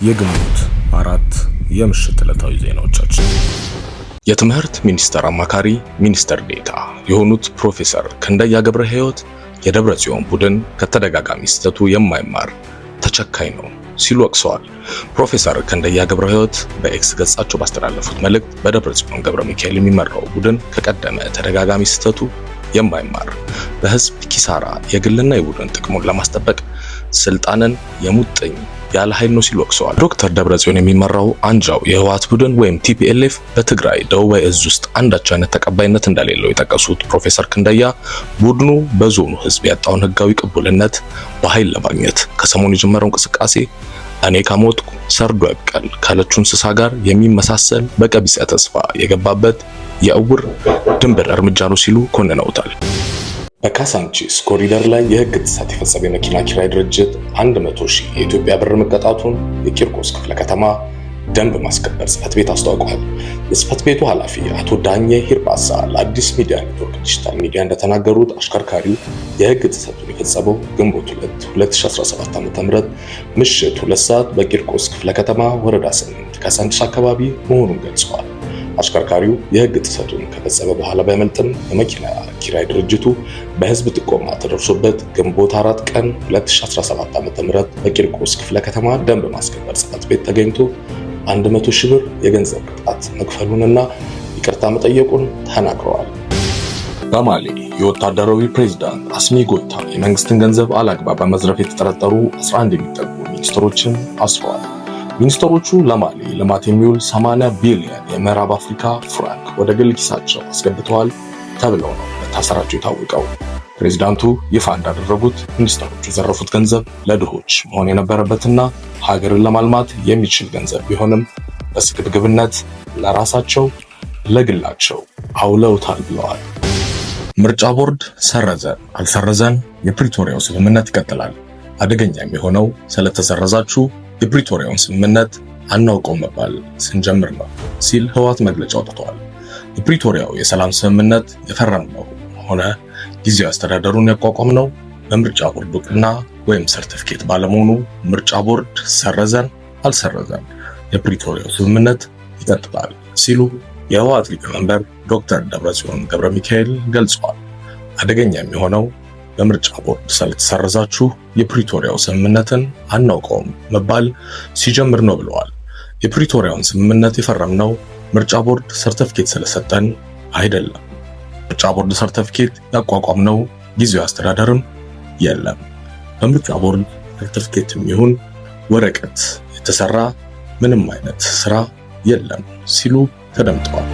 የግንቦት 4 የምሽት ዕለታዊ ዜናዎቻችን። የትምህርት ሚኒስቴር አማካሪ ሚኒስትር ዴኤታ የሆኑት ፕሮፌሰር ክንደያ ገብረ ሕይወት የደብረጽዮን ቡድን ከተደጋጋሚ ስህተቱ የማይማር ተቸካይ ነው ሲሉ ወቅሰዋል። ፕሮፌሰር ክንደያ ገብረ ሕይወት በኤክስ ገጻቸው ባስተላለፉት መልእክት በደብረጽዮን ገብረ ሚካኤል የሚመራው ቡድን ከቀደመ ተደጋጋሚ ስህተቱ የማይማር በህዝብ ኪሳራ የግልና የቡድን ጥቅሙን ለማስጠበቅ ስልጣንን የሙጥኝ ያለ ኃይል ነው ሲሉ ወቅሰዋል። ዶክተር ደብረጽዮን የሚመራው አንጃው የህወሓት ቡድን ወይም ቲፒኤልኤፍ በትግራይ ደቡባዊ እዝ ውስጥ አንዳች አይነት ተቀባይነት እንደሌለው የጠቀሱት ፕሮፌሰር ክንደያ ቡድኑ በዞኑ ህዝብ ያጣውን ህጋዊ ቅቡልነት በኃይል ለማግኘት ከሰሞኑ የጀመረው እንቅስቃሴ እኔ ካሞትኩ ሰርዶ ያብቀል ካለችው እንስሳ ጋር የሚመሳሰል በቀቢጸ ተስፋ የገባበት የእውር ድንበር እርምጃ ነው ሲሉ ኮንነውታል። በካሳንቺስ ኮሪደር ላይ የህግ ጥሰት የፈጸመ የመኪና ኪራይ ድርጅት 100,000 የኢትዮጵያ ብር መቀጣቱን የቂርቆስ ክፍለ ከተማ ደንብ ማስከበር ጽሕፈት ቤት አስታውቋል። የጽሕፈት ቤቱ ኃላፊ አቶ ዳኜ ሂርጳሳ ለአዲስ ሚዲያ ኔትወርክ ዲጂታል ሚዲያ እንደተናገሩት አሽከርካሪው የህግ ጥሰቱን የፈጸመው ግንቦት 2 2017 ዓ.ም ምሽት 2 ሰዓት በቂርቆስ ክፍለ ከተማ ወረዳ 8 ካሳንቺስ አካባቢ መሆኑን ገልጸዋል። አሽከርካሪው የህግ ጥሰቱን ከፈጸመ በኋላ ባይመልጥም የመኪና ኪራይ ድርጅቱ በህዝብ ጥቆማ ተደርሶበት ግንቦት 4 ቀን 2017 ዓ.ም በቂርቆስ ክፍለ ከተማ ደንብ ማስከበር ጽሕፈት ቤት ተገኝቶ 100,000 ብር የገንዘብ ቅጣት መክፈሉንና ይቅርታ መጠየቁን ተናግረዋል። በማሊ የወታደራዊ ፕሬዝዳንት አስሚ ጎይታ የመንግስትን ገንዘብ አላግባብ በመዝረፍ የተጠረጠሩ 11 የሚጠጉ ሚኒስትሮችን አስረዋል። ሚኒስትሮቹ ለማሊ ልማት የሚውል 80 ቢሊዮን የምዕራብ አፍሪካ ፍራንክ ወደ ግል ኪሳቸው አስገብተዋል ተብለው ነው መታሰራቸው የታወቀው። ፕሬዝዳንቱ ይፋ እንዳደረጉት ሚኒስትሮቹ የዘረፉት ገንዘብ ለድሆች መሆን የነበረበትና ሀገርን ለማልማት የሚችል ገንዘብ ቢሆንም በስግብግብነት ለራሳቸው ለግላቸው አውለውታል ብለዋል። ምርጫ ቦርድ ሰረዘን አልሰረዘን የፕሪቶሪያው ስምምነት ይቀጥላል። አደገኛ የሚሆነው ስለተሰረዛችሁ የፕሪቶሪያውን ስምምነት አናውቀውም መባል ስንጀምር ነው ሲል ህወሓት መግለጫ አውጥቷል። የፕሪቶሪያው የሰላም ስምምነት የፈረምነው ሆነ ጊዜያዊ አስተዳደሩን ያቋቋምነው በምርጫ ቦርድ እውቅና ወይም ሰርቲፊኬት ባለመሆኑ ምርጫ ቦርድ ሰረዘን አልሰረዘን የፕሪቶሪያው ስምምነት ይቀጥላል ሲሉ የህወሓት ሊቀመንበር ዶክተር ደብረጽዮን ገብረ ሚካኤል ገልጸዋል። አደገኛ የሚሆነው በምርጫ ቦርድ ስለተሰረዛችሁ የፕሪቶሪያው ስምምነትን አናውቀውም መባል ሲጀምር ነው ብለዋል። የፕሪቶሪያውን ስምምነት የፈረምነው ምርጫ ቦርድ ሰርቲፊኬት ስለሰጠን አይደለም። ምርጫ ቦርድ ሰርቲፊኬት ያቋቋምነው ጊዜያዊ አስተዳደርም የለም። በምርጫ ቦርድ ሰርቲፊኬትም ይሁን ወረቀት የተሰራ ምንም አይነት ስራ የለም ሲሉ ተደምጠዋል።